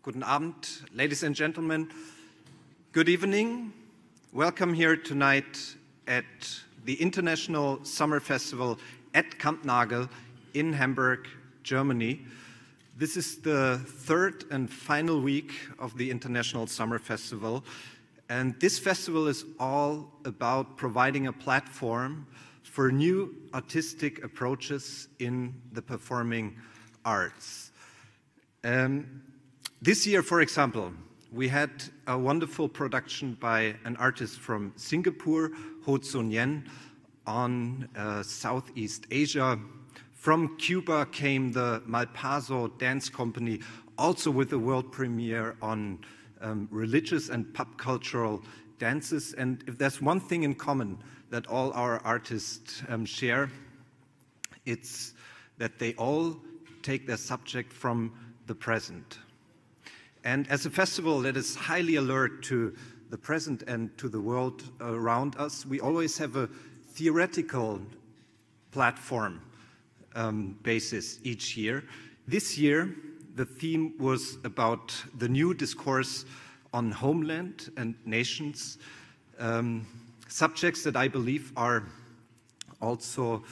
Guten Abend, ladies and gentlemen. Good evening. Welcome here tonight at the International Summer Festival at Kampnagel in Hamburg, Germany. This is the third and final week of the International Summer Festival. And this festival is all about providing a platform for new artistic approaches in the performing arts. This year, for example, we had a wonderful production by an artist from Singapore, Ho Tsun Yen, on Southeast Asia. From Cuba came the Malpaso Dance Company, also with a world premiere on religious and pop cultural dances. And if there's one thing in common that all our artists share, it's that they all take their subject from the present. And as a festival that is highly alert to the present and to the world around us, we always have a theoretical platform basis each year. This year, the theme was about the new discourse on homeland and nations, subjects that I believe are also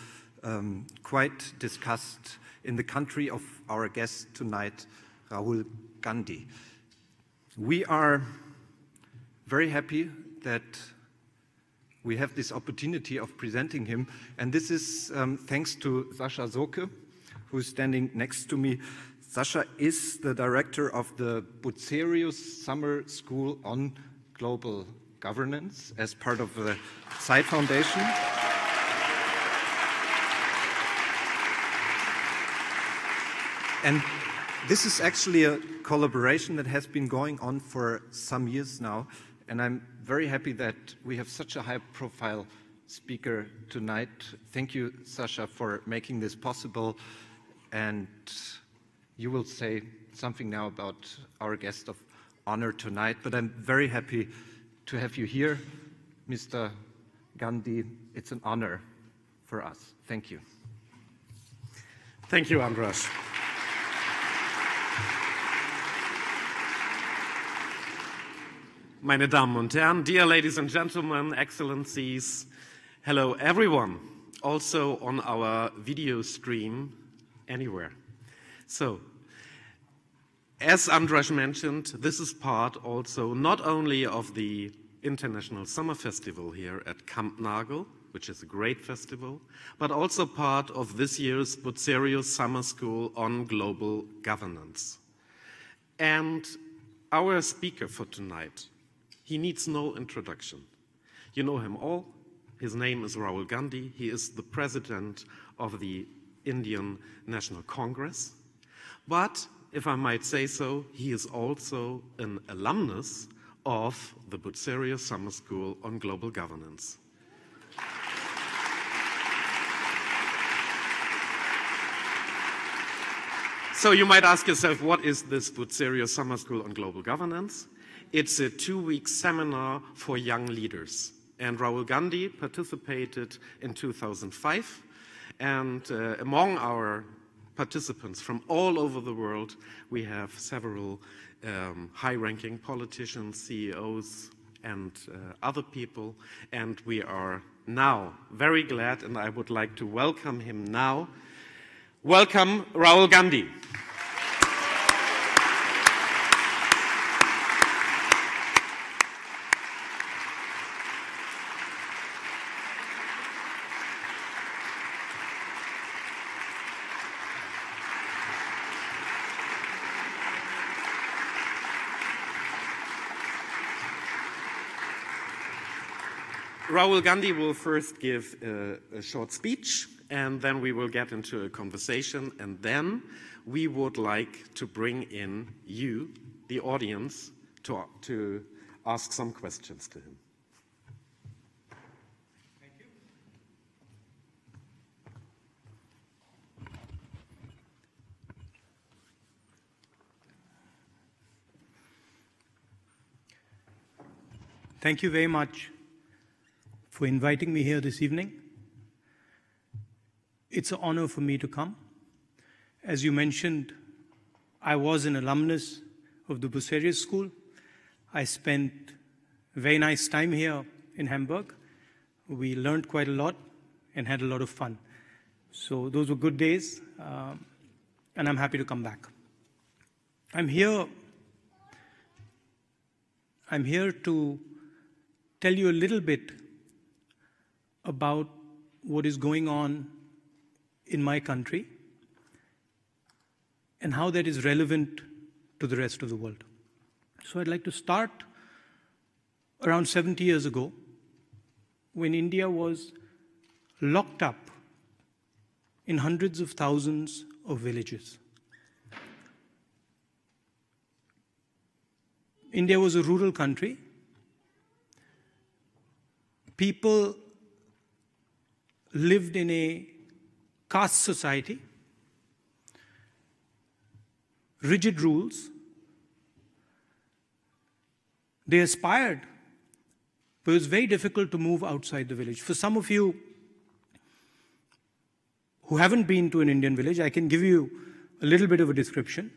quite discussed in the country of our guest tonight, Rahul Gandhi. We are very happy that we have this opportunity of presenting him, and this is thanks to Sascha Soke, who's standing next to me. Sascha is the director of the Bucerius Summer School on Global Governance as part of the Zeit Foundation. And this is actually a collaboration that has been going on for some years now, and I'm very happy that we have such a high-profile speaker tonight. Thank you, Sascha, for making this possible, and you will say something now about our guest of honor tonight, but I'm very happy to have you here, Mr. Gandhi. It's an honor for us. Thank you. Thank you, Andras. Meine Damen und Herren, dear ladies and gentlemen, excellencies, hello everyone, also on our video stream anywhere. So, as Andras mentioned, this is part also not only of the International Summer Festival here at Kampnagel, which is a great festival, but also part of this year's Bucerius Summer School on Global Governance. And our speaker for tonight, he needs no introduction. You know him all. His name is Rahul Gandhi. He is the president of the Indian National Congress. But, if I might say so, he is also an alumnus of the Bucerius Summer School on Global Governance. So you might ask yourself, what is this Bucerius Summer School on Global Governance? It's a 2-week seminar for young leaders. And Rahul Gandhi participated in 2005. And among our participants from all over the world, we have several high-ranking politicians, CEOs, and other people. And we are now very glad, and I would like to welcome him now. Welcome, Rahul Gandhi. Rahul Gandhi will first give a short speech, and then we will get into a conversation, and then we would like to bring in you, the audience, to ask some questions to him. Thank you. Thank you very much for inviting me here this evening. It's an honor for me to come. As you mentioned, I was an alumnus of the Bucerius School. I spent a very nice time here in Hamburg. We learned quite a lot and had a lot of fun. So those were good days, and I'm happy to come back. I'm here to tell you a little bit about what is going on in my country and how that is relevant to the rest of the world. So I'd like to start around 70 years ago, when India was locked up in hundreds of thousands of villages. India was a rural country. People lived in a caste society, rigid rules. They aspired, but it was very difficult to move outside the village. For some of you who haven't been to an Indian village, I can give you a little bit of a description.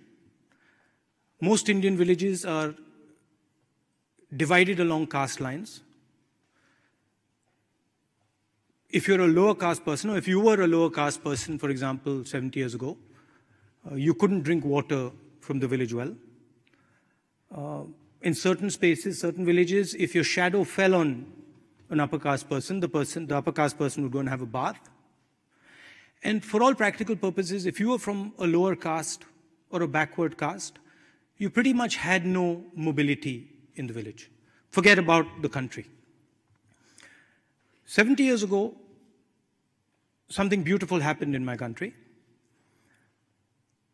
Most Indian villages are divided along caste lines. If you're a lower caste person, or if you were a lower caste person, for example, 70 years ago, you couldn't drink water from the village well. In certain spaces, certain villages, if your shadow fell on an upper caste person, the upper caste person would go and have a bath. And for all practical purposes, if you were from a lower caste or a backward caste, you pretty much had no mobility in the village. Forget about the country. 70 years ago, something beautiful happened in my country.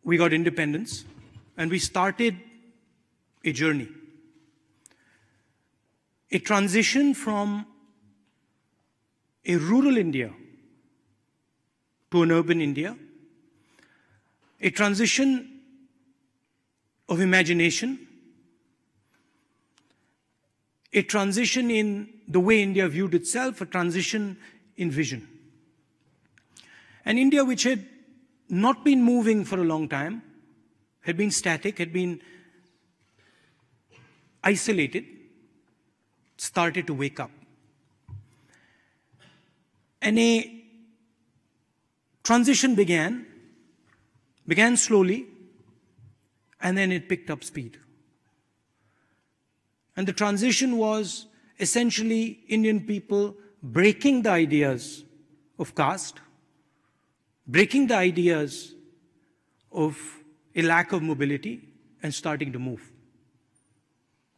We got independence, and we started a journey. A transition from a rural India to an urban India. A transition of imagination. A transition in the way India viewed itself, a transition in vision. And India, which had not been moving for a long time, had been static, had been isolated, started to wake up. And a transition began slowly, and then it picked up speed. And the transition was essentially Indian people breaking the ideas of caste, breaking the ideas of a lack of mobility, and starting to move.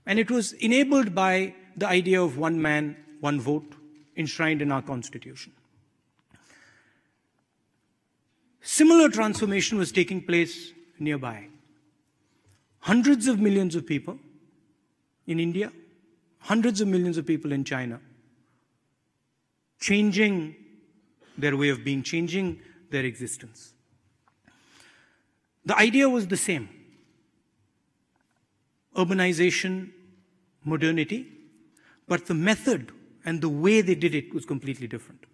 And it was enabled by the idea of one man, one vote, enshrined in our constitution. Similar transformation was taking place nearby. Hundreds of millions of people in India, hundreds of millions of people in China, changing their way of being, changing their existence. The idea was the same. Urbanization, modernity, but the method and the way they did it was completely different.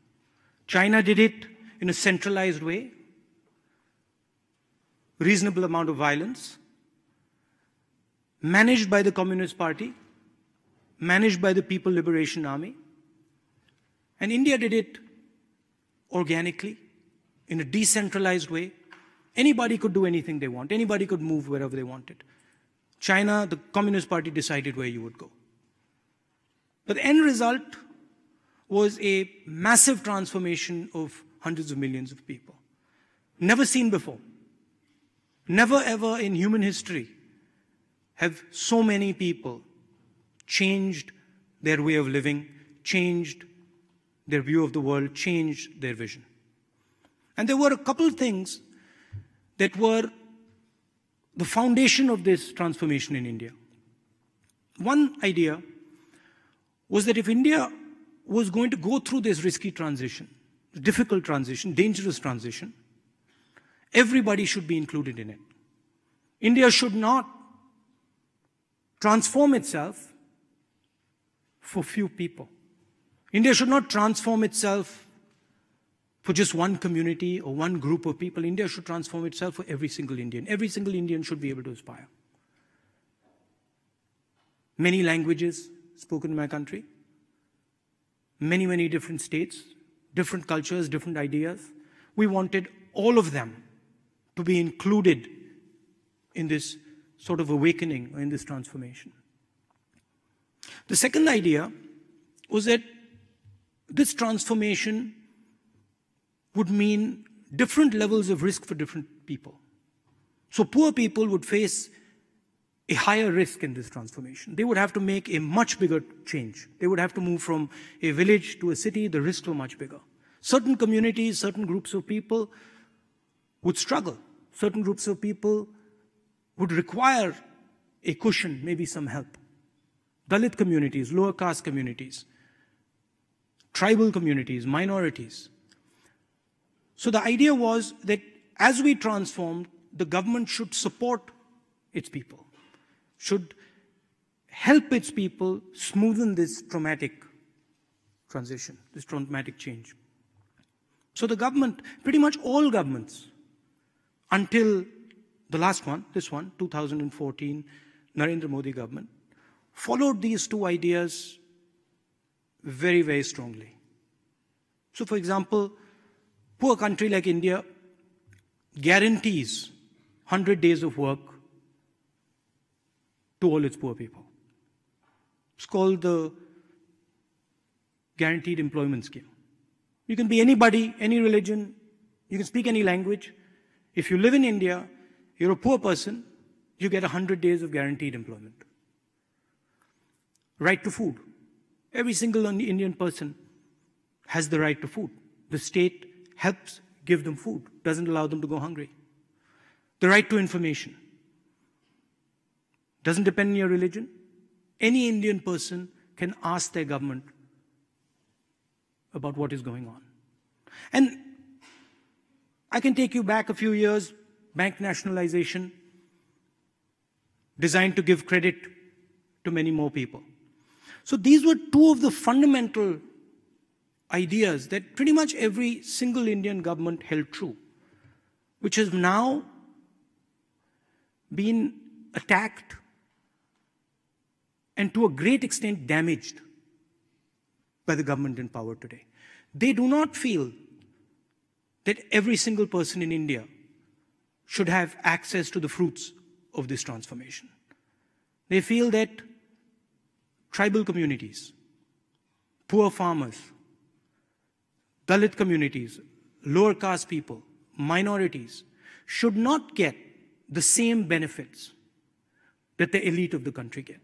China did it in a centralized way, reasonable amount of violence, managed by the Communist Party, managed by the People Liberation Army. And India did it organically, in a decentralized way. Anybody could do anything they want. Anybody could move wherever they wanted. China, the Communist Party decided where you would go. But the end result was a massive transformation of hundreds of millions of people. Never seen before. Never ever in human history have so many people changed their way of living, changed their view of the world, changed their vision. And there were a couple of things that were the foundation of this transformation in India. One idea was that if India was going to go through this risky transition, difficult transition, dangerous transition, everybody should be included in it. India should not transform itself for few people. India should not transform itself for just one community or one group of people. India should transform itself for every single Indian. Every single Indian should be able to aspire. many languages spoken in my country, many, many different states, different cultures, different ideas. We wanted all of them to be included in this sort of awakening, or in this transformation. The second idea was that this transformation would mean different levels of risk for different people. So poor people would face a higher risk in this transformation. They would have to make a much bigger change. They would have to move from a village to a city. The risks were much bigger. Certain communities, certain groups of people would struggle. Certain groups of people would require a cushion, maybe some help. Dalit communities, lower caste communities, tribal communities, minorities. So the idea was that as we transformed, the government should support its people, should help its people smoothen this traumatic transition, this traumatic change. So the government, pretty much all governments, until the last one, this one, 2014, Narendra Modi government, followed these two ideas very, very strongly. So for example, poor country like India guarantees 100 days of work to all its poor people. It's called the Guaranteed Employment Scheme. You can be anybody, any religion, you can speak any language. If you live in India, you're a poor person, you get 100 days of guaranteed employment. Right to food. Every single Indian person has the right to food. The state helps give them food, doesn't allow them to go hungry. The right to information. Doesn't depend on your religion. Any Indian person can ask their government about what is going on. And I can take you back a few years, bank nationalization, designed to give credit to many more people. So these were two of the fundamental ideas that pretty much every single Indian government held true, which has now been attacked and to a great extent damaged by the government in power today. They do not feel that every single person in India should have access to the fruits of this transformation. They feel that tribal communities, poor farmers, Dalit communities, lower caste people, minorities should not get the same benefits that the elite of the country get.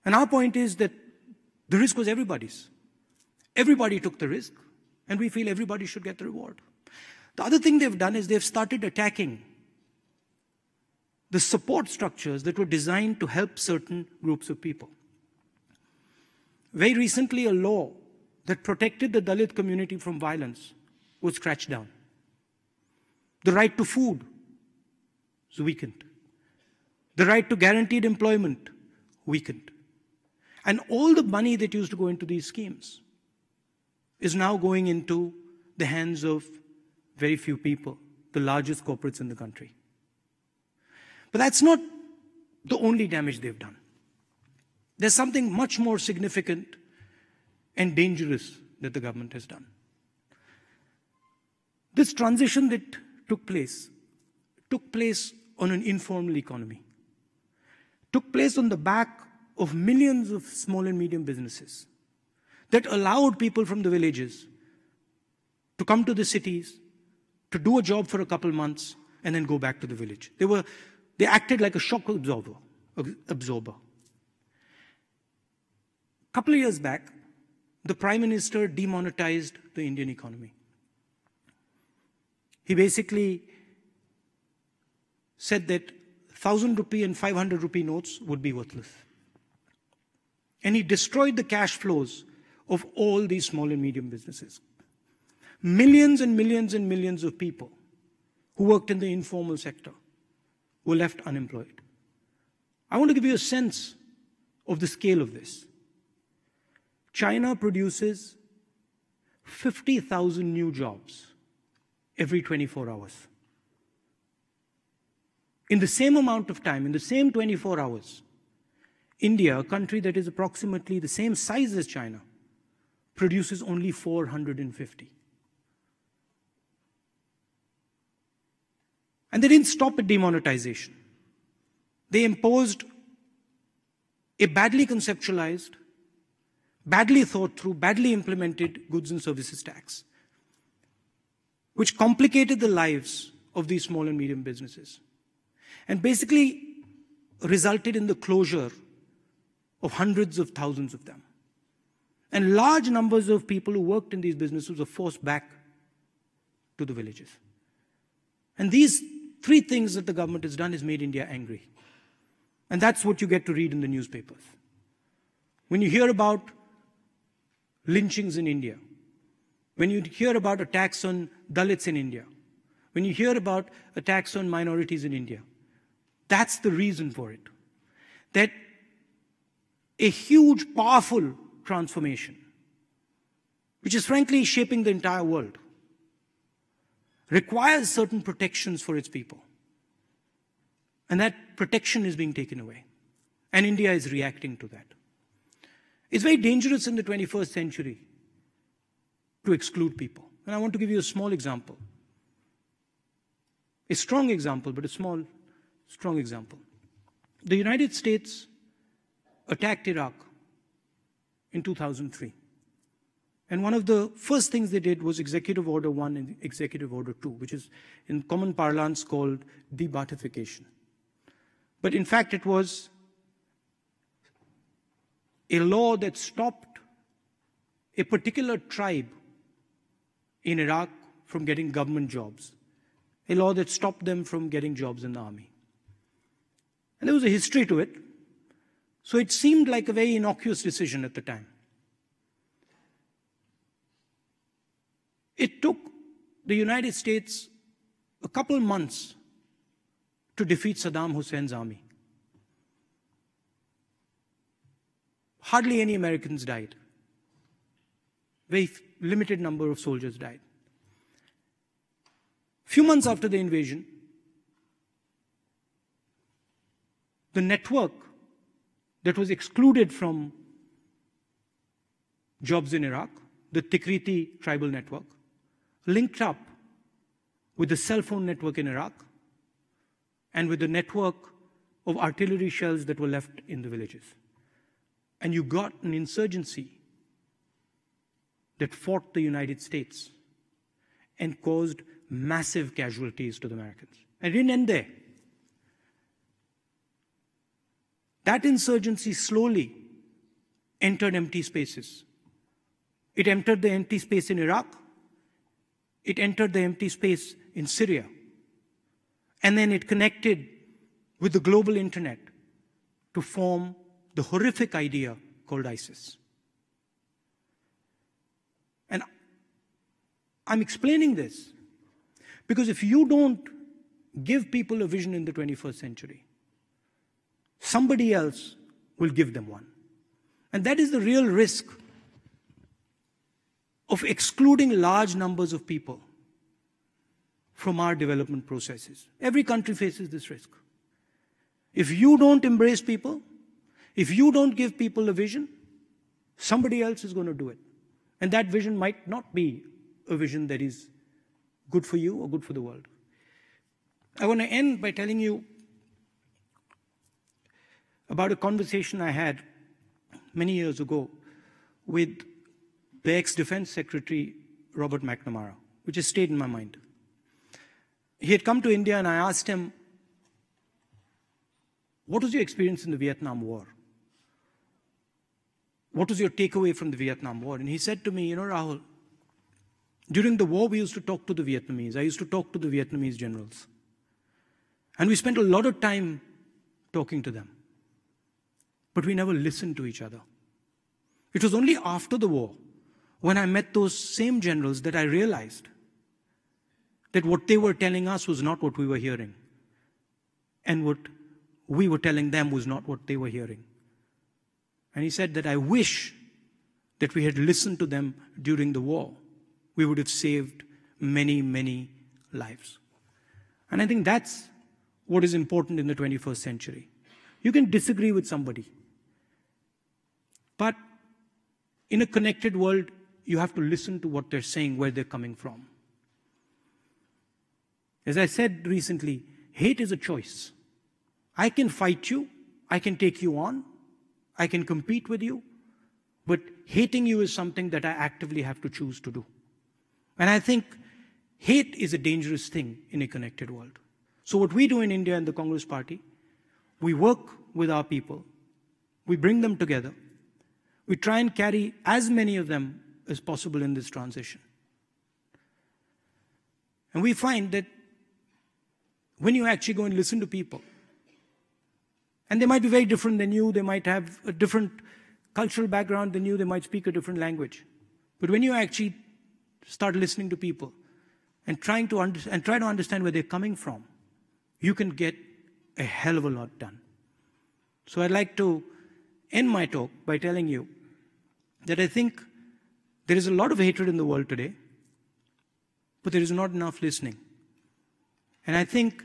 And our point is that the risk was everybody's. Everybody took the risk, and we feel everybody should get the reward. The other thing they've done is they've started attacking the support structures that were designed to help certain groups of people. Very recently, a law that protected the Dalit community from violence was scratched down. The right to food was weakened. The right to guaranteed employment weakened. And all the money that used to go into these schemes is now going into the hands of very few people, the largest corporates in the country. But that's not the only damage they've done. There's something much more significant and dangerous that the government has done. This transition that took place on an informal economy, took place on the back of millions of small and medium businesses that allowed people from the villages to come to the cities, to do a job for a couple months, and then go back to the village. They acted like a shock absorber. A couple of years back, the Prime Minister demonetized the Indian economy. He basically said that 1,000 rupee and 500 rupee notes would be worthless. And he destroyed the cash flows of all these small and medium businesses. Millions and millions and millions of people who worked in the informal sector were left unemployed. I want to give you a sense of the scale of this. China produces 50,000 new jobs every 24 hours. In the same amount of time, in the same 24 hours, India, a country that is approximately the same size as China, produces only 450. And they didn't stop at demonetization. They imposed a badly conceptualized, badly thought through, badly implemented goods and services tax, which complicated the lives of these small and medium businesses, and basically resulted in the closure of hundreds of thousands of them. And large numbers of people who worked in these businesses were forced back to the villages. And these three things that the government has done has made India angry. And that's what you get to read in the newspapers. When you hear about lynchings in India, when you hear about attacks on Dalits in India, when you hear about attacks on minorities in India, that's the reason for it. That a huge, powerful transformation, which is frankly shaping the entire world, requires certain protections for its people. And that protection is being taken away. And India is reacting to that. It's very dangerous in the 21st century to exclude people. And I want to give you a small example. A strong example, but a small, strong example. The United States attacked Iraq in 2003. And one of the first things they did was Executive Order 1 and Executive Order 2, which is in common parlance called de-Baathification. But in fact, it was a law that stopped a particular tribe in Iraq from getting government jobs, a law that stopped them from getting jobs in the army. And there was a history to it, so it seemed like a very innocuous decision at the time. It took the United States a couple months to defeat Saddam Hussein's army. Hardly any Americans died. Very limited number of soldiers died. Few months after the invasion, the network that was excluded from jobs in Iraq, the Tikriti tribal network, linked up with the cell phone network in Iraq and with the network of artillery shells that were left in the villages. And you got an insurgency that fought the United States and caused massive casualties to the Americans. And it didn't end there. That insurgency slowly entered empty spaces. It entered the empty space in Iraq. It entered the empty space in Syria. And then it connected with the global internet to form the horrific idea called ISIS. And I'm explaining this because if you don't give people a vision in the 21st century, somebody else will give them one. And that is the real risk of excluding large numbers of people from our development processes. Every country faces this risk. If you don't embrace people, if you don't give people a vision, somebody else is going to do it. And that vision might not be a vision that is good for you or good for the world. I want to end by telling you about a conversation I had many years ago with the ex-Defense Secretary, Robert McNamara, which has stayed in my mind. He had come to India and I asked him, what was your experience in the Vietnam War? What was your takeaway from the Vietnam War? And he said to me, you know, Rahul, during the war we used to talk to the Vietnamese. I used to talk to the Vietnamese generals. And we spent a lot of time talking to them. But we never listened to each other. It was only after the war, when I met those same generals, that I realized that what they were telling us was not what we were hearing. And what we were telling them was not what they were hearing. And he said that I wish that we had listened to them during the war. We would have saved many, many lives. And I think that's what is important in the 21st century. You can disagree with somebody. But in a connected world, you have to listen to what they're saying, where they're coming from. As I said recently, hate is a choice. I can fight you, I can take you on, I can compete with you, but hating you is something that I actively have to choose to do. And I think hate is a dangerous thing in a connected world. So what we do in India and the Congress Party, we work with our people, we bring them together, we try and carry as many of them as possible in this transition. And we find that when you actually go and listen to people, and they might be very different than you, they might have a different cultural background than you, they might speak a different language. But when you actually start listening to people and try to understand where they're coming from, you can get a hell of a lot done. So I'd like to end my talk by telling you that I think there is a lot of hatred in the world today, but there is not enough listening. And I think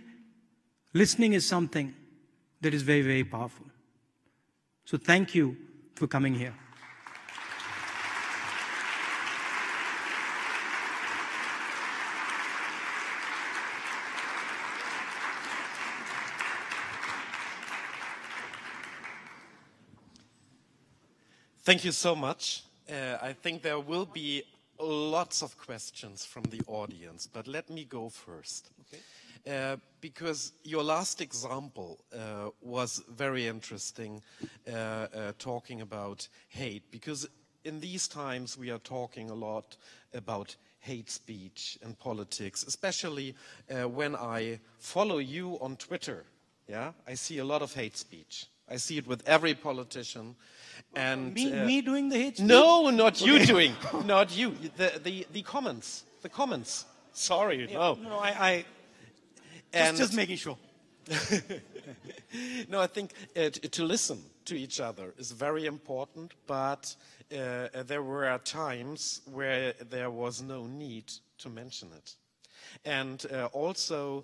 listening is something that is very, very powerful. So thank you for coming here. Thank you so much. I think there will be lots of questions from the audience, but let me go first. Okay. Because your last example was very interesting, talking about hate, because in these times we are talking a lot about hate speech and politics, especially when I follow you on Twitter. Yeah, I see a lot of hate speech. I see it with every politician. And me doing the hate speech? No, not you doing. Not you. The comments. The comments. Sorry, yeah, no. No, I just making sure. No, I think to listen to each other is very important, but there were times where there was no need to mention it. And also,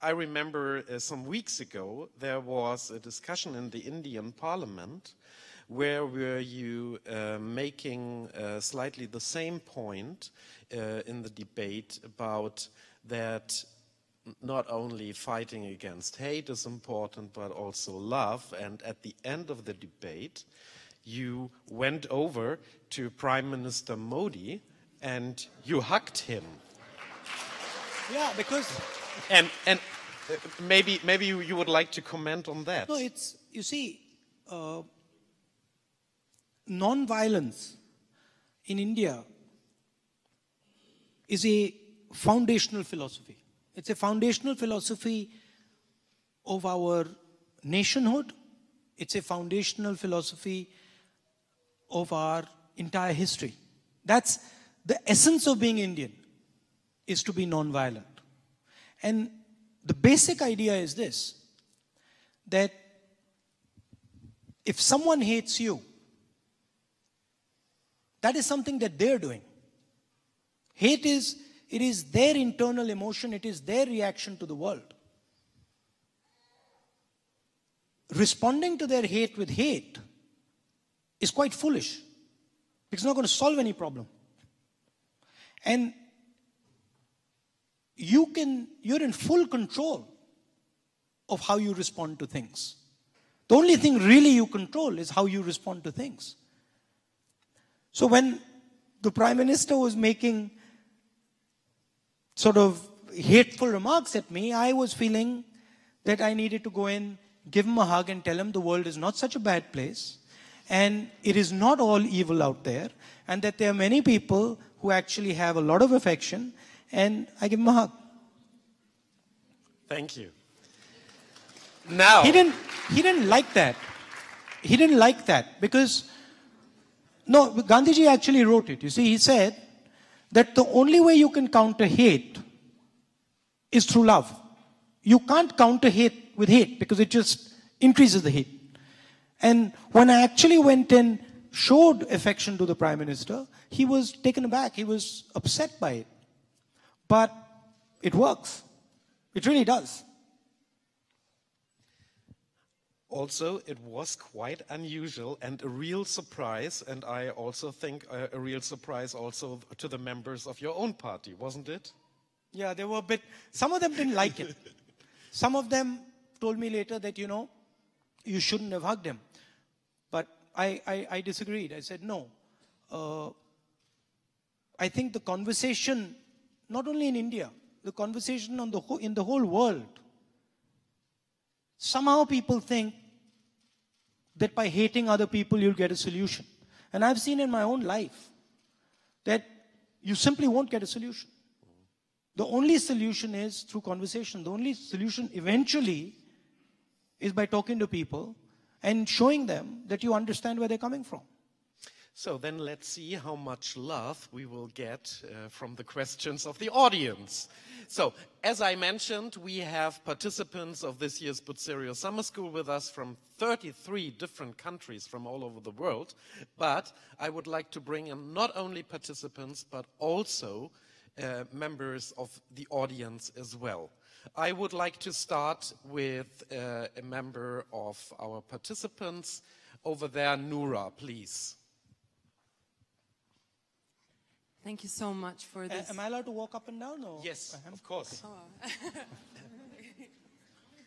I remember some weeks ago, there was a discussion in the Indian parliament where were you making slightly the same point in the debate about that not only fighting against hate is important, but also love. And at the end of the debate, you went over to Prime Minister Modi and you hugged him. Yeah, because... And maybe you would like to comment on that. No, it's, you see, non-violence in India is a foundational philosophy. It's a foundational philosophy of our nationhood. It's a foundational philosophy of our entire history. That's the essence of being Indian, is to be non-violent. And the basic idea is this, that if someone hates you, that is something that they're doing. Hate is, it is their internal emotion, it is their reaction to the world. Responding to their hate with hate is quite foolish, because it's not going to solve any problem. And you're in full control of how you respond to things. The only thing really you control is how you respond to things. So when the Prime Minister was making sort of hateful remarks at me, I was feeling that I needed to go in, give him a hug and tell him the world is not such a bad place and it is not all evil out there, and that there are many people who actually have a lot of affection, and I give him a hug. Thank you. Now, he didn't like that. He didn't like that because, no, Gandhiji actually wrote it. You see, he said that the only way you can counter hate is through love. You can't counter hate with hate because it just increases the hate. And when I actually went and showed affection to the Prime Minister, he was taken aback. He was upset by it. But it works. It really does. Also, it was quite unusual and a real surprise, and I also think a real surprise also to the members of your own party, wasn't it? Yeah, they were a bit, some of them didn't like it. Some of them told me later that, you shouldn't have hugged him. But I disagreed. I said, no. I think the conversation, not only in India, the conversation in the whole world, somehow people think that by hating other people, you'll get a solution. And I've seen in my own life that you simply won't get a solution. The only solution is through conversation. The only solution eventually is by talking to people and showing them that you understand where they're coming from. So then let's see how much love we will get from the questions of the audience. So, as I mentioned, we have participants of this year's Bucerius Summer School with us from 33 different countries from all over the world. But I would like to bring in not only participants, but also members of the audience as well. I would like to start with a member of our participants. Over there, Noura, please. Thank you so much for this. Am I allowed to walk up and down? Or? Yes, of course. Oh.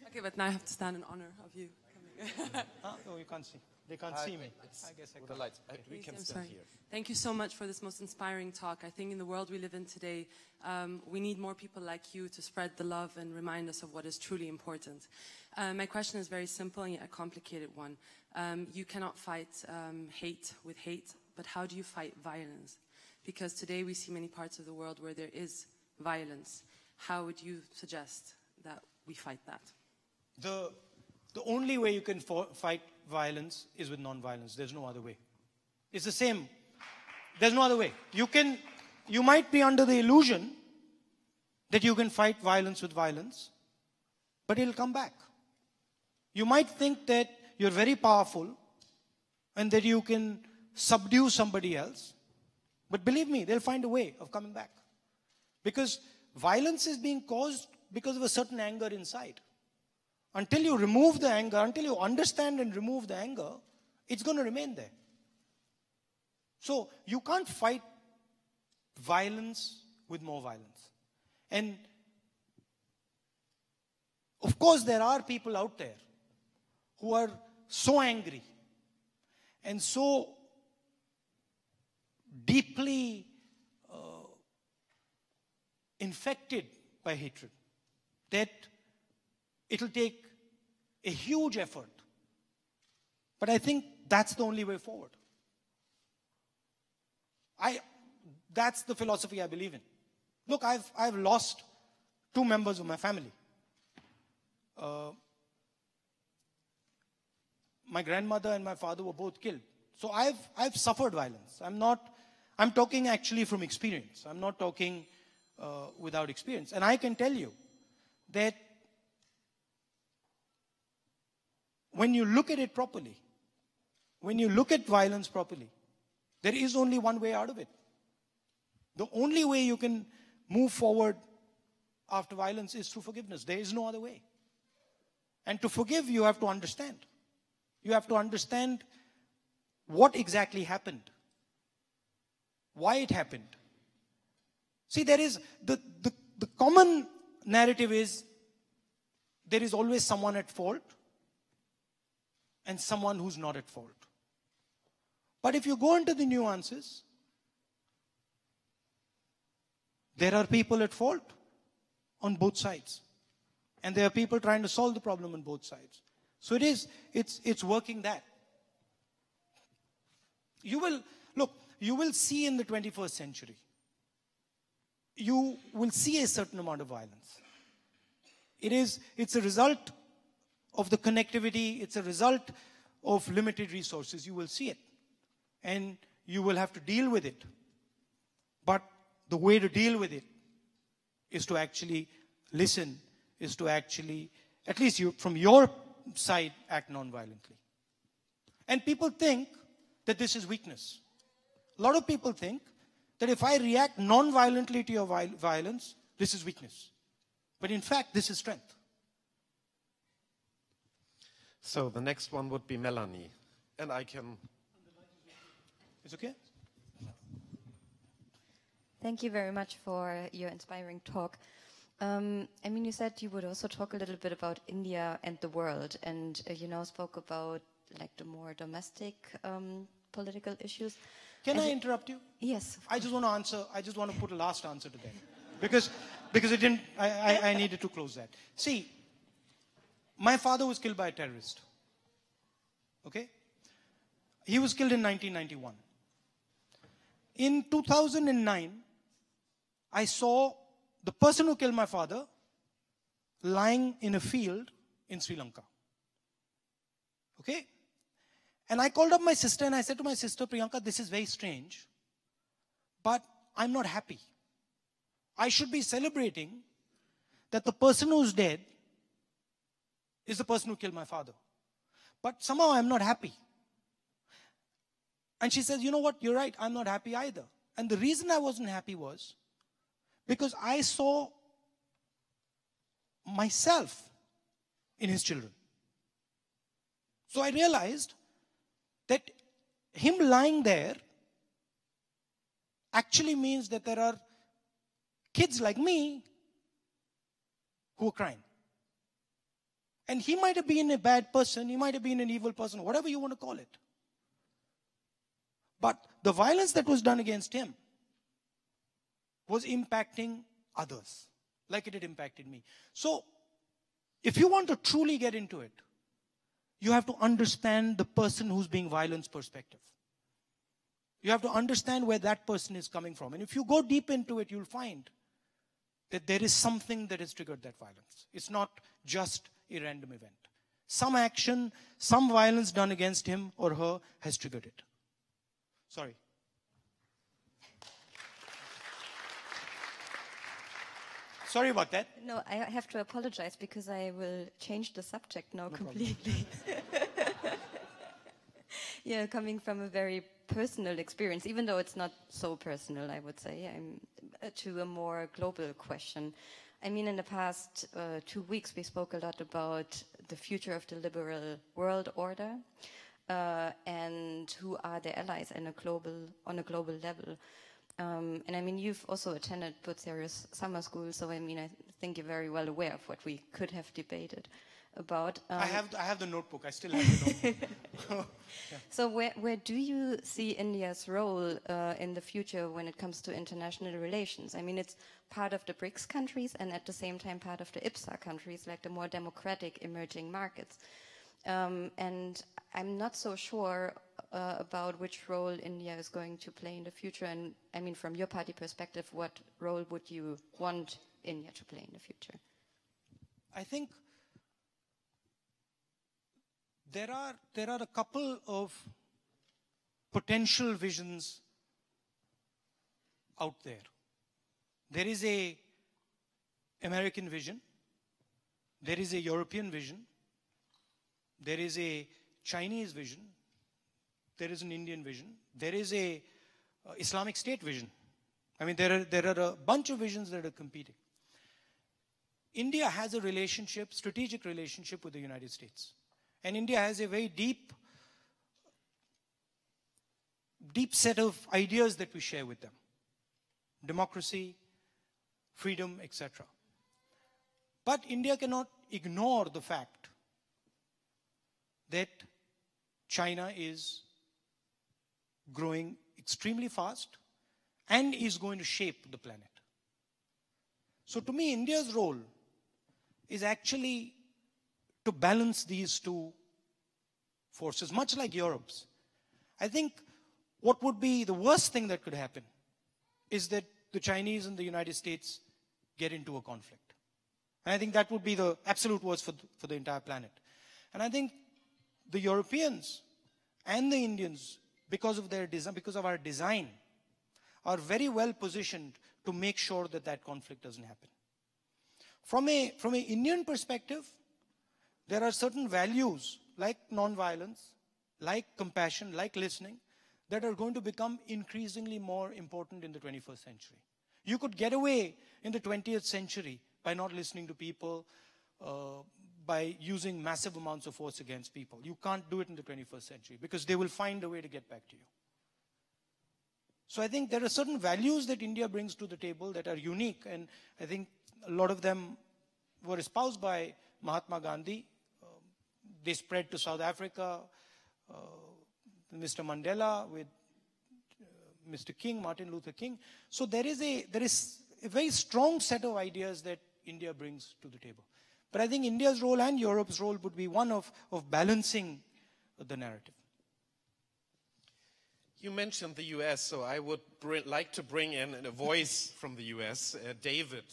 Okay, but now I have to stand in honor of you coming. No, you can't see. They can't see me. I guess I with can. the lights. We can stand here. Thank you so much for this most inspiring talk. I think in the world we live in today, we need more people like you to spread the love and remind us of what is truly important. My question is very simple and yet a complicated one. You cannot fight hate with hate, but how do you fight violence? Because today we see many parts of the world where there is violence. How would you suggest that we fight that? The only way you can fight violence is with non-violence. There's no other way. It's the same. There's no other way. You might be under the illusion that you can fight violence with violence, but it'll come back. You might think that you're very powerful and that you can subdue somebody else, but believe me, they'll find a way of coming back. Because violence is being caused because of a certain anger inside. Until you remove the anger, until you understand and remove the anger, it's going to remain there. So you can't fight violence with more violence. And of course, there are people out there who are so angry and so deeply infected by hatred that it'll take a huge effort. But I think that's the only way forward. That's the philosophy I believe in. Look, I've lost 2 members of my family. My grandmother and my father were both killed. So I've suffered violence. I'm talking actually from experience. I'm not talking without experience. And I can tell you that when you look at it properly, when you look at violence properly, there is only one way out of it. The only way you can move forward after violence is through forgiveness. There is no other way. And to forgive, you have to understand. You have to understand what exactly happened, why it happened. See, there is the common narrative is there is always someone at fault and someone who's not at fault. But if you go into the nuances, there are people at fault on both sides. And there are people trying to solve the problem on both sides. So it's working that. You will see in the 21st century, you will see a certain amount of violence. It's a result of the connectivity, it's a result of limited resources. You will see it. And you will have to deal with it. But the way to deal with it is to actually listen, is to actually, at least you, from your side, act non-violently. And people think that this is weakness. A lot of people think that if I react non-violently to your violence, this is weakness. But in fact, this is strength. So the next one would be Melanie. And I can... It's okay? Thank you very much for your inspiring talk. I mean, you said you would also talk a little bit about India and the world, and you now spoke about like the more domestic political issues. Can I interrupt you? Yes. I just want to answer. I just want to put a last answer to that, because it didn't. I needed to close that. See, my father was killed by a terrorist. Okay, he was killed in 1991. In 2009, I saw the person who killed my father lying in a field in Sri Lanka. Okay? And I called up my sister and I said to my sister, Priyanka, this is very strange, but I'm not happy. I should be celebrating that the person who's dead is the person who killed my father. But somehow I'm not happy. And she says, you know what, you're right, I'm not happy either. And the reason I wasn't happy was because I saw myself in his children. So I realized that him lying there actually means that there are kids like me who are crying. And he might have been a bad person, he might have been an evil person, whatever you want to call it. But the violence that was done against him was impacting others, like it had impacted me. So, if you want to truly get into it, you have to understand the person who's being violenced's perspective. You have to understand where that person is coming from. And if you go deep into it, you'll find that there is something that has triggered that violence. It's not just a random event. Some action, some violence done against him or her has triggered it. Sorry. Sorry about that. No, I have to apologize because I will change the subject now completely. Yeah, coming from a very personal experience, even though it's not so personal, I would say, to a more global question. I mean, in the past 2 weeks, we spoke a lot about the future of the liberal world order and who are the allies on a global level. And I mean, you've also attended Bucerius Summer School, so I mean, I think you're very well aware of what we could have debated about. I have the notebook. I still have the notebook. Yeah. So where do you see India's role in the future when it comes to international relations? I mean, it's part of the BRICS countries and at the same time part of the IPSA countries, like the more democratic emerging markets. And I'm not so sure about which role India is going to play in the future. And I mean, from your party perspective, what role would you want India to play in the future? I think there are a couple of potential visions out there. There is a American vision. There is a European vision. There is a Chinese vision. There is an Indian vision. There is a Islamic State vision. I mean, there are a bunch of visions that are competing. India has a relationship, strategic relationship with the United States. And India has a very deep set of ideas that we share with them. Democracy, freedom, etc. But India cannot ignore the fact that China is growing extremely fast and is going to shape the planet. So to me, India's role is actually to balance these two forces, much like Europe's. I think what would be the worst thing that could happen is that the Chinese and the United States get into a conflict. And I think that would be the absolute worst for the entire planet. And I think the Europeans and the Indians, because of their design, because of our design, are very well positioned to make sure that that conflict doesn't happen. From an Indian perspective, there are certain values like non-violence, like compassion, like listening, that are going to become increasingly more important in the 21st century. You could get away in the 20th century by not listening to people, by using massive amounts of force against people. You can't do it in the 21st century because they will find a way to get back to you. So I think there are certain values that India brings to the table that are unique, and I think a lot of them were espoused by Mahatma Gandhi. They spread to South Africa, Mr. Mandela with Mr. King, Martin Luther King. So there is a very strong set of ideas that India brings to the table. But I think India's role and Europe's role would be one of balancing the narrative. You mentioned the US, so I would like to bring in a voice from the US, David.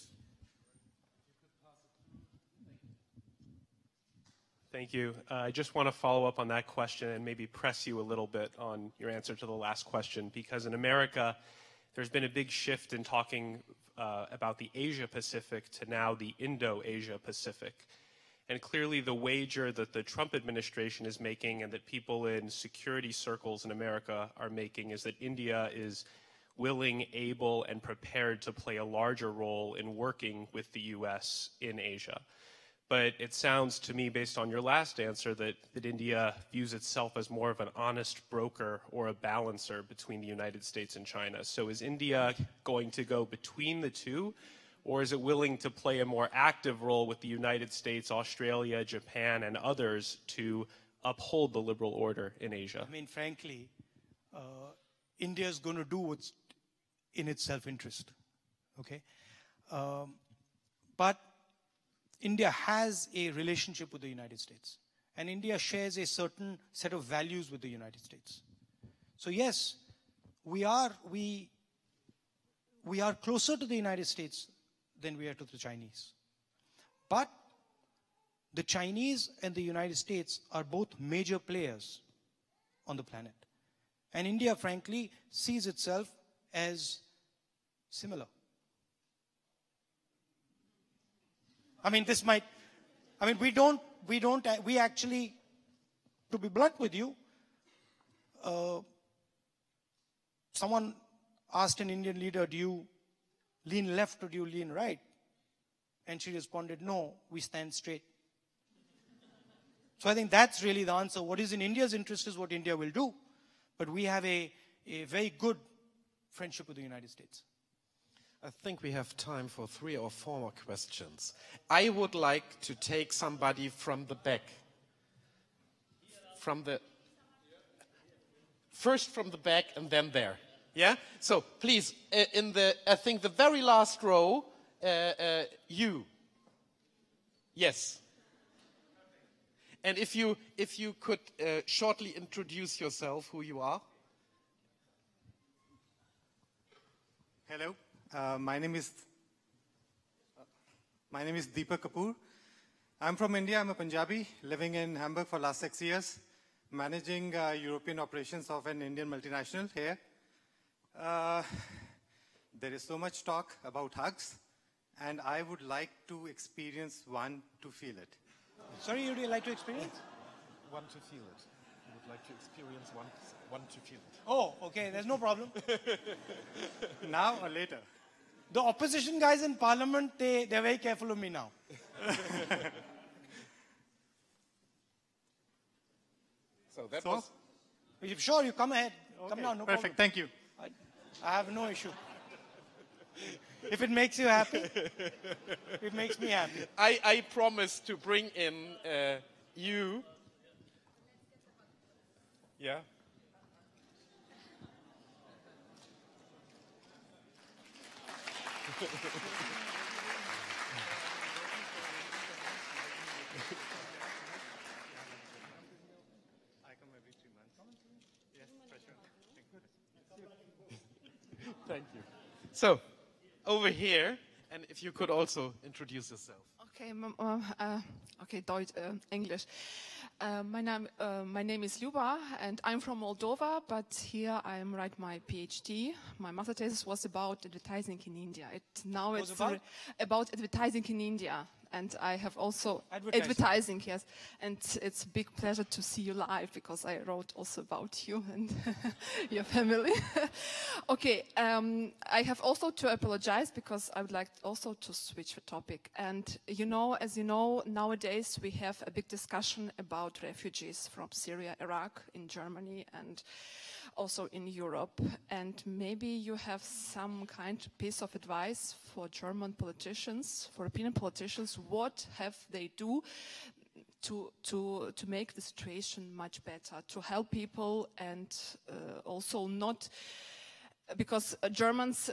Thank you. I just want to follow up on that question and maybe press you a little bit on your answer to the last question, because in America, there's been a big shift in talking about the Asia-Pacific to now the Indo-Asia-Pacific. And clearly the wager that the Trump administration is making and that people in security circles in America are making is that India is willing, able, and prepared to play a larger role in working with the US in Asia. But it sounds to me, based on your last answer, that India views itself as more of an honest broker or a balancer between the United States and China. So is India going to go between the two, or is it willing to play a more active role with the United States, Australia, Japan, and others to uphold the liberal order in Asia? I mean, frankly, India is going to do what's in its self-interest, okay? But India has a relationship with the United States, and India shares a certain set of values with the United States. So yes, we are closer to the United States than we are to the Chinese. But the Chinese and the United States are both major players on the planet. And India, frankly, sees itself as similar. I mean, we actually, to be blunt with you, someone asked an Indian leader, do you lean left or do you lean right? And she responded, no, we stand straight. So I think that's really the answer. What is in India's interest is what India will do. But we have a very good friendship with the United States. I think we have time for 3 or 4 more questions. I would like to take somebody from the back. First from the back and then there. Yeah? So please, I think the very last row, you. Yes. And if you could shortly introduce yourself, who you are. Hello. My name is Deepak Kapoor. I'm from India. I'm a Punjabi, living in Hamburg for the last 6 years, managing European operations of an Indian multinational here. There is so much talk about hugs, and I would like to experience one to feel it. Sorry, you would like to experience? One to feel it. You would like to experience one to feel it. Oh, okay, there's no problem. Now or later? The opposition guys in parliament, they're very careful of me now. So that was... Sure, you come ahead. Okay, come now, no perfect, problem. thank you. I have no issue. If it makes you happy, it makes me happy. I promise to bring in you. Yeah. I come every 3 months. Yes, pressure. Thank you. So, over here, and if you could also introduce yourself. Okay, okay, Deutsch, English. My name is Luba, and I'm from Moldova, but here I write my PhD. My master thesis was about advertising in India. Now it's about advertising in India. and I have also advertising, yes. And it's a big pleasure to see you live, because I wrote also about you and your family. Okay, I have also to apologize, because I would like also to switch the topic. And you know, as you know, nowadays we have a big discussion about refugees from Syria, Iraq, in Germany, and also in Europe. And maybe you have some kind of piece of advice for German politicians, for European politicians. What have they do to make the situation much better, to help people, and also not, because Germans,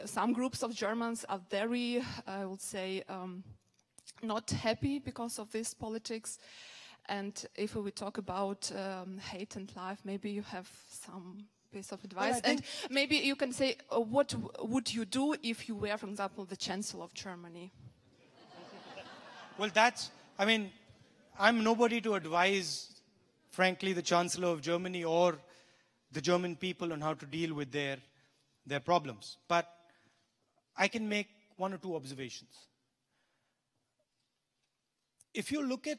some groups of Germans are very, I would say, not happy because of this politics. And if we talk about hate and life, maybe you have some piece of advice. Well, and maybe you can say, what would you do if you were, for example, the Chancellor of Germany? Well, I mean, I'm nobody to advise, frankly, the Chancellor of Germany or the German people on how to deal with their problems. But I can make one or two observations. If you look at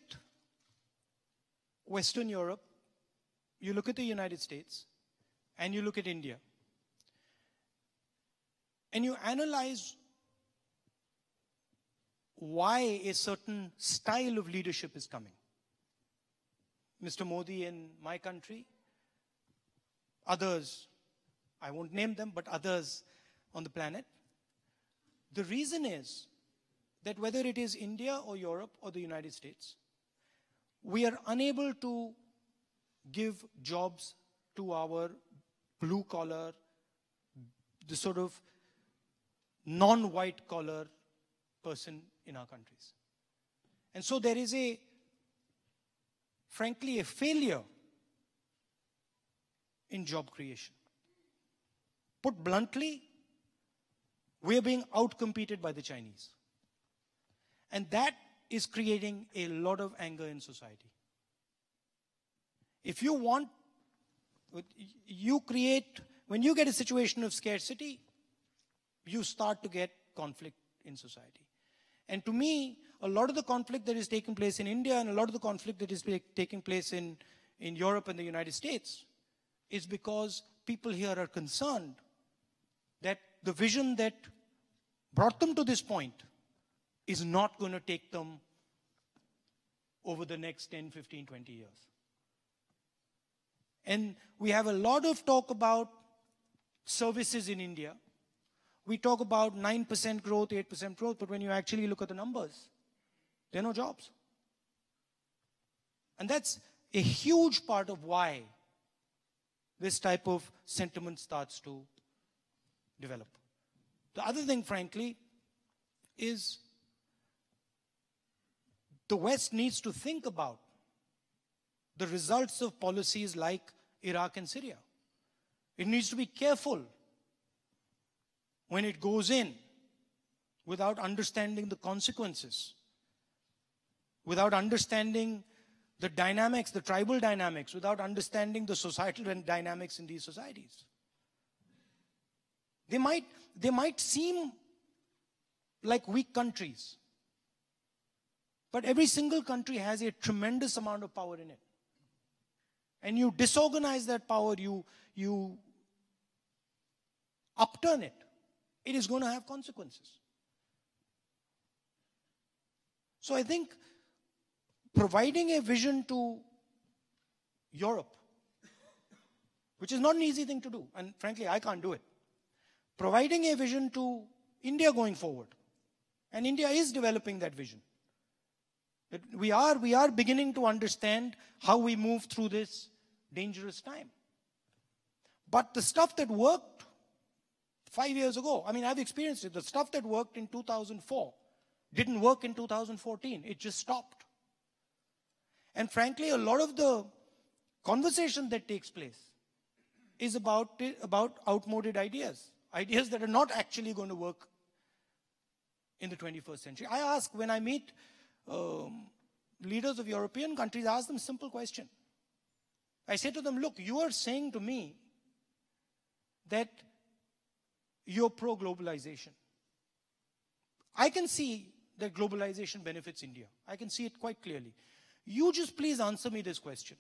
Western Europe, you look at the United States, and you look at India, and you analyze why a certain style of leadership is coming. Mr. Modi in my country, others, I won't name them, but others on the planet. The reason is that whether it is India or Europe or the United States, we are unable to give jobs to our blue collar, the sort of non-white collar person in our countries. And so there is frankly, a failure in job creation. Put bluntly, we are being outcompeted by the Chinese. And that is creating a lot of anger in society. If you want, when you get a situation of scarcity, you start to get conflict in society. And to me, a lot of the conflict that is taking place in India and a lot of the conflict that is taking place in Europe and the United States is because people here are concerned that the vision that brought them to this point is not going to take them over the next 10, 15, 20 years. And we have a lot of talk about services in India. We talk about 9% growth, 8% growth, but when you actually look at the numbers, there are no jobs. And that's a huge part of why this type of sentiment starts to develop. The other thing, frankly, is the West needs to think about the results of policies like Iraq and Syria. It needs to be careful when it goes in without understanding the consequences, without understanding the dynamics, the tribal dynamics, without understanding the societal dynamics in these societies. They might seem like weak countries, but every single country has a tremendous amount of power in it. And you disorganize that power, you upturn it, it is going to have consequences. So I think providing a vision to Europe, which is not an easy thing to do, and frankly, I can't do it. Providing a vision to India going forward, and India is developing that vision. We are beginning to understand how we move through this dangerous time. But the stuff that worked 5 years ago, I mean, I've experienced it. The stuff that worked in 2004 didn't work in 2014. It just stopped. And frankly, a lot of the conversation that takes place is about outmoded ideas. Ideas that are not actually going to work in the 21st century. I ask, when I meet leaders of European countries, I ask them a simple question. I say to them, look, you are saying to me that you're pro-globalization. I can see that globalization benefits India. I can see it quite clearly. You just please answer me this question.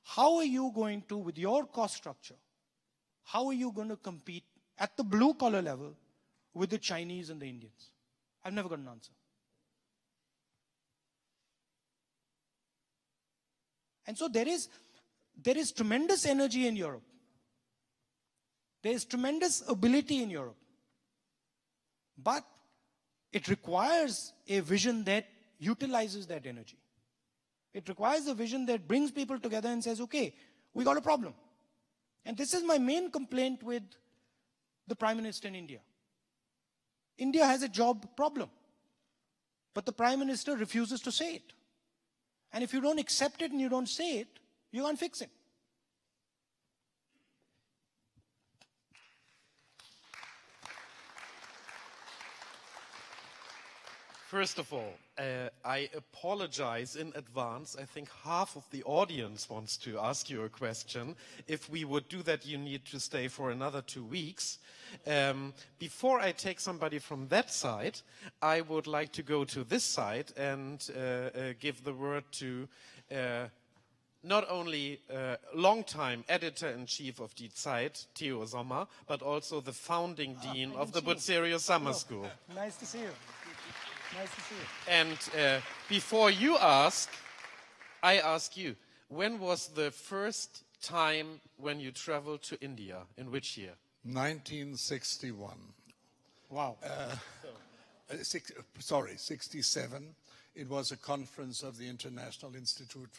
How are you going to, with your cost structure, how are you going to compete at the blue collar level with the Chinese and the Indians? I've never got an answer. And so there is tremendous energy in Europe. There is tremendous ability in Europe. But it requires a vision that utilizes that energy. It requires a vision that brings people together and says, okay, we got a problem. And this is my main complaint with the Prime Minister in India. India has a job problem. But the Prime Minister refuses to say it. And if you don't accept it and you don't say it, you can't fix it. First of all, I apologize in advance. I think half of the audience wants to ask you a question. If we would do that, you need to stay for another 2 weeks. Before I take somebody from that side, I would like to go to this side and give the word to not only long-time editor-in-chief of Die Zeit, Theo Sommer, but also the founding dean of the Bucerius Summer School. Nice to see you. Nice to see you. And before you ask, I ask you, when was the first time when you traveled to India? In which year? 1961. Wow. 67. It was a conference of the International Institute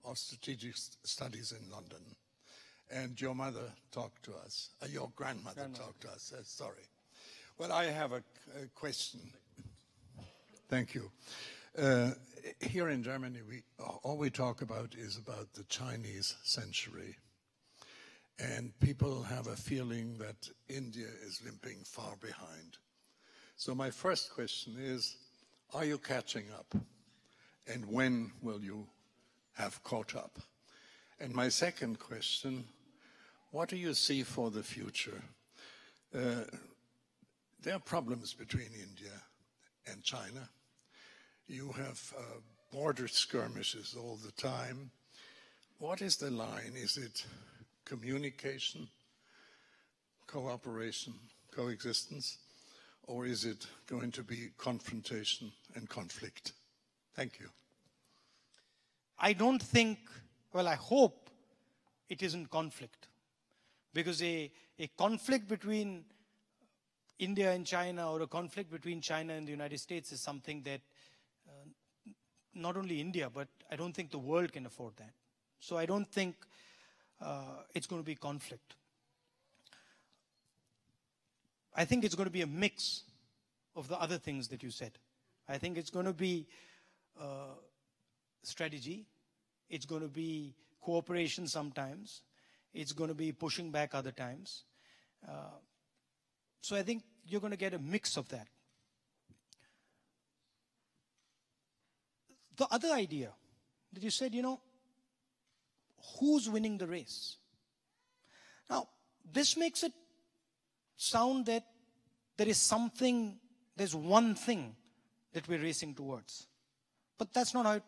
of Strategic Studies in London. And your mother talked to us. Your grandmother talked to us. Sorry. Well, I have a question. Thank you. Here in Germany, all we talk about is about the Chinese century. And people have a feeling that India is limping far behind. So my first question is, are you catching up? And when will you have caught up? And my second question, what do you see for the future? There are problems between India and China. You have border skirmishes all the time. What is the line? Is it communication, cooperation, coexistence, or is it going to be confrontation and conflict? Thank you. I don't think, well, I hope it isn't conflict. Because a conflict between India and China, or a conflict between China and the United States, is something that not only India, but I don't think the world can afford that. So I don't think it's going to be conflict. I think it's going to be a mix of the other things that you said. I think it's going to be strategy. It's going to be cooperation sometimes. It's going to be pushing back other times. So I think you're going to get a mix of that. The other idea that you said, who's winning the race? Now, this makes it sound that there is something, there's one thing that we're racing towards. But that's not how it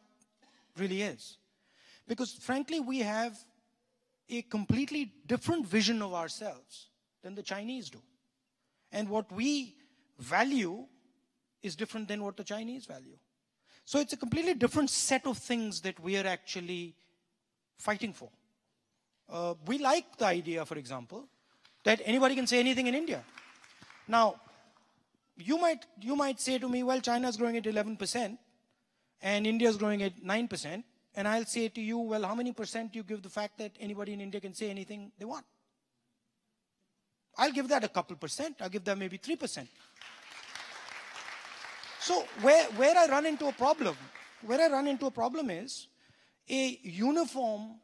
really is. Because frankly, we have a completely different vision of ourselves than the Chinese do. And what we value is different than what the Chinese value. So it's a completely different set of things that we are actually fighting for. We like the idea, for example, that anybody can say anything in India. Now, you might say to me, well, China is growing at 11% and India is growing at 9%. And I'll say to you, well, how many percent do you give the fact that anybody in India can say anything they want? I'll give that a couple percent. I'll give that maybe 3%. So where I run into a problem is a uniform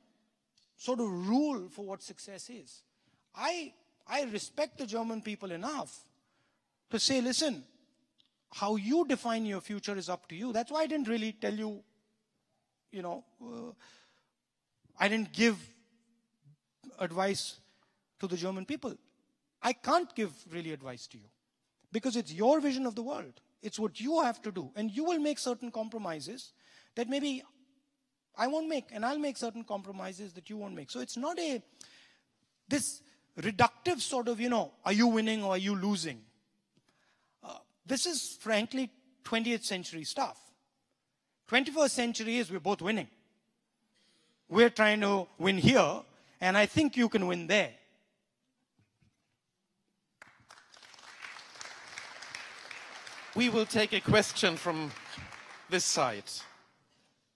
sort of rule for what success is. I respect the German people enough to say, listen, how you define your future is up to you. That's why I didn't really tell you, I didn't give advice to the German people. I can't give really advice to you because it's your vision of the world. It's what you have to do. And you will make certain compromises that maybe I won't make, and I'll make certain compromises that you won't make. So it's not this reductive sort of, are you winning or are you losing? This is frankly 20th century stuff. 21st century is we're both winning. We're trying to win here, and I think you can win there. We will take a question from this side.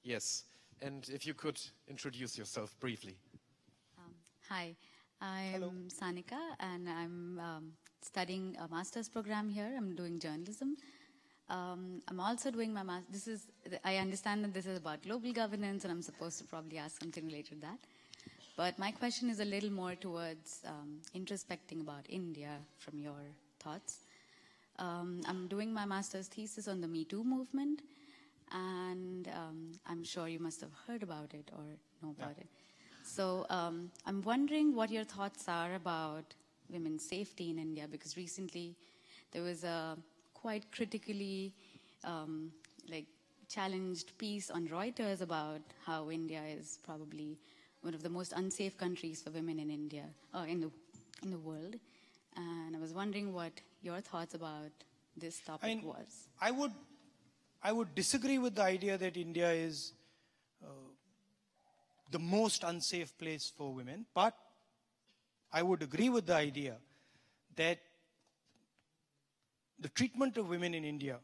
Yes, and if you could introduce yourself briefly. Hi, I'm Sanika, and I'm studying a master's program here. I'm doing journalism. I'm also doing my master's. I understand that this is about global governance, and I'm supposed to probably ask something related to that. But my question is a little more towards introspecting about India from your thoughts. I'm doing my master's thesis on the Me Too movement, and I'm sure you must have heard about it or know about it. So I'm wondering what your thoughts are about women's safety in India, because recently there was a quite critically challenged piece on Reuters about how India is probably one of the most unsafe countries for women in India, in the world. And I was wondering what your thoughts about this topic was. I would disagree with the idea that India is the most unsafe place for women, but I would agree with the idea that the treatment of women in India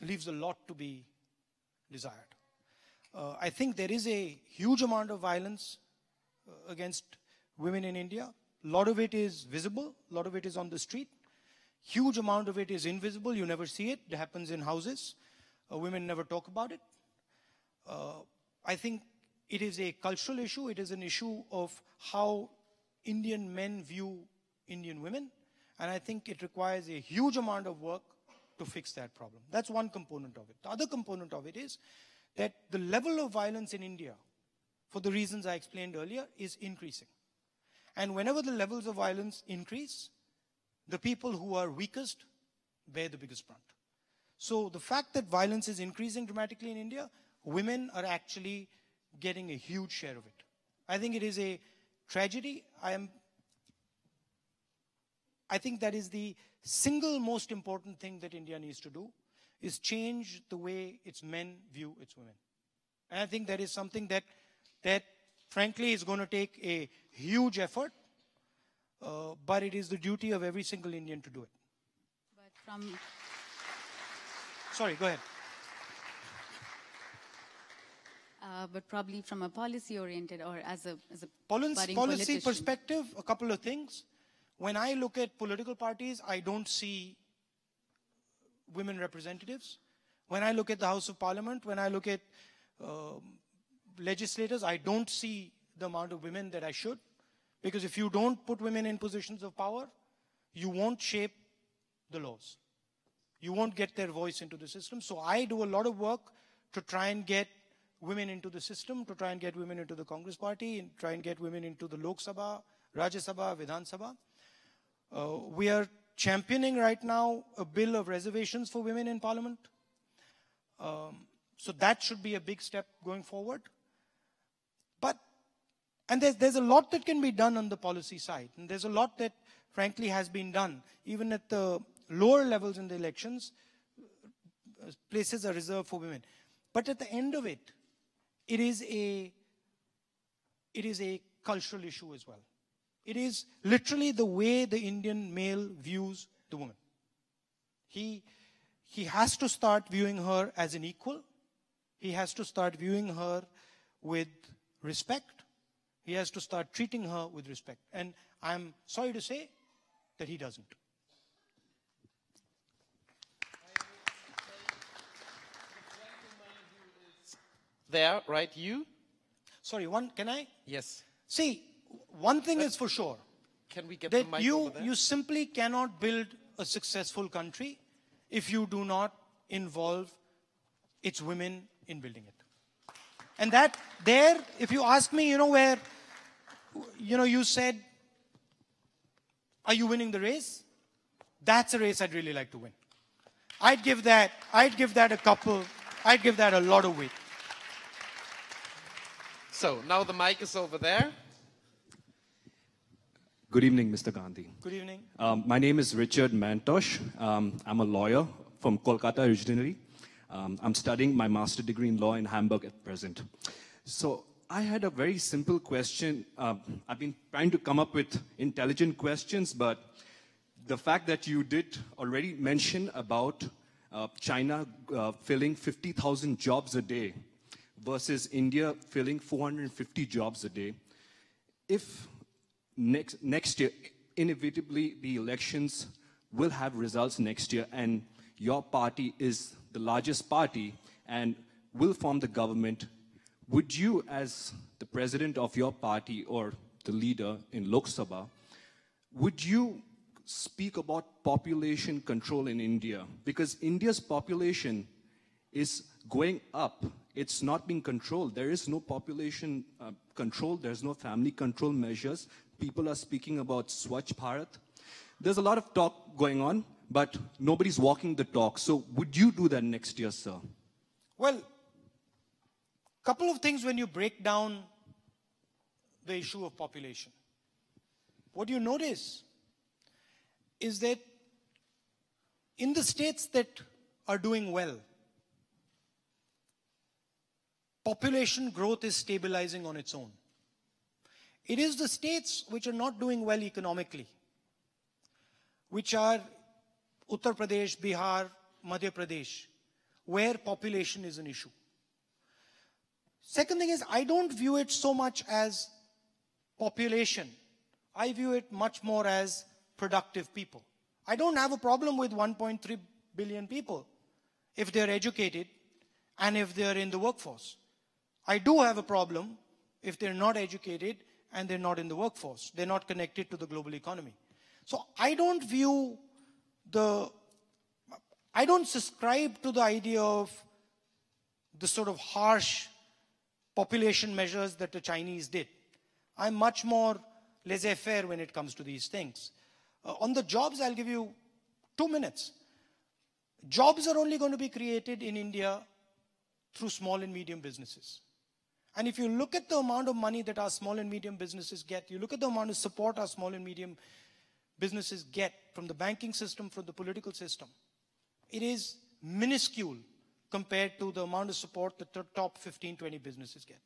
leaves a lot to be desired. I think there is a huge amount of violence against women in India. A lot of it is visible, a lot of it is on the street. Huge amount of it is invisible, you never see it. It happens in houses. Women never talk about it. I think it is a cultural issue. It is an issue of how Indian men view Indian women. And I think it requires a huge amount of work to fix that problem. That's one component of it. The other component of it is that the level of violence in India, for the reasons I explained earlier, is increasing. And whenever the levels of violence increase, the people who are weakest bear the biggest brunt. So the fact that violence is increasing dramatically in India, women are actually getting a huge share of it. I think it is a tragedy. I think that is the single most important thing that India needs to do, is change the way its men view its women. And I think that is something that frankly is going to take a huge effort, but it is the duty of every single Indian to do it. But from... Sorry, go ahead. But probably from a policy-oriented or as a policy perspective, a couple of things. When I look at political parties, I don't see women representatives. When I look at the House of Parliament, when I look at legislators, I don't see the amount of women that I should. Because if you don't put women in positions of power, you won't shape the laws. You won't get their voice into the system. So I do a lot of work to try and get women into the system, to try and get women into the Congress party, and try and get women into the Lok Sabha, Rajya Sabha, Vidhan Sabha. We are championing right now a bill of reservations for women in Parliament. So that should be a big step going forward. And there's a lot that can be done on the policy side. And there's a lot that, frankly, has been done. Even at the lower levels in the elections, places are reserved for women. But at the end of it, it is a cultural issue as well. It is literally the way the Indian male views the woman. He has to start viewing her as an equal. He has to start viewing her with respect. He has to start treating her with respect. And I'm sorry to say that he doesn't. There, right, you? Sorry, can I? Yes. See, one thing is for sure. Can we get the mic over there? You simply cannot build a successful country if you do not involve its women in building it. And that there, if you ask me, where, you said, are you winning the race? That's a race I'd really like to win. I'd give that a lot of weight. So now the mic is over there. Good evening, Mr. Gandhi. Good evening. My name is Richard Mantosh. I'm a lawyer from Kolkata originally. I'm studying my master's degree in law in Hamburg at present. So I had a very simple question. I've been trying to come up with intelligent questions, but the fact that you did already mention about China filling 50,000 jobs a day versus India filling 450 jobs a day. If next year, inevitably, the elections will have results next year, and your party is the largest party and will form the government, would you, as the president of your party or the leader in Lok Sabha, would you speak about population control in India? Because India's population is going up. It's not being controlled. There is no population control. There's no family control measures. People are speaking about Swachh Bharat. There's a lot of talk going on, but nobody's walking the talk. So would you do that next year, sir? Well, couple of things when you break down the issue of population. What you notice is that in the states that are doing well, population growth is stabilizing on its own. It is the states which are not doing well economically, which are Uttar Pradesh, Bihar, Madhya Pradesh, where population is an issue. Second thing is, I don't view it so much as population. I view it much more as productive people. I don't have a problem with 1.3 billion people if they're educated and if they're in the workforce. I do have a problem if they're not educated and they're not in the workforce. They're not connected to the global economy. So I don't subscribe to the idea of the sort of harsh population measures that the Chinese did. I'm much more laissez-faire when it comes to these things. On the jobs, I'll give you 2 minutes. Jobs are only going to be created in India through small and medium businesses. And if you look at the amount of money that our small and medium businesses get, you look at the amount of support our small and medium businesses get from the banking system, from the political system, it is minuscule compared to the amount of support that the top 15, 20 businesses get.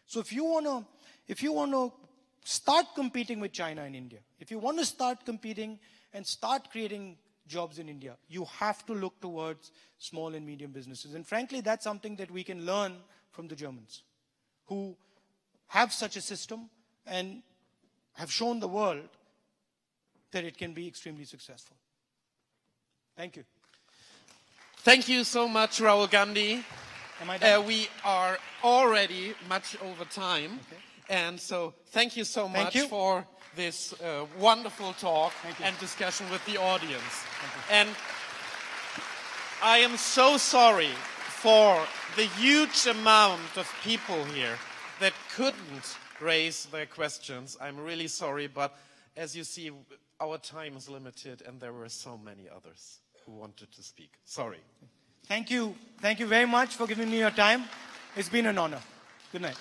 So if you want to start competing with China and India, if you want to start competing and start creating jobs in India, you have to look towards small and medium businesses. And frankly, that's something that we can learn from the Germans, who have such a system and have shown the world that it can be extremely successful. Thank you. Thank you so much, Rahul Gandhi. Am I done? We are already much over time. Okay. And so thank you so much you. for this wonderful talk and discussion with the audience. And I am so sorry for the huge amount of people here that couldn't raise their questions. I'm really sorry, but as you see, our time is limited and there were so many others who wanted to speak. Sorry. Thank you. Thank you very much for giving me your time. It's been an honor. Good night.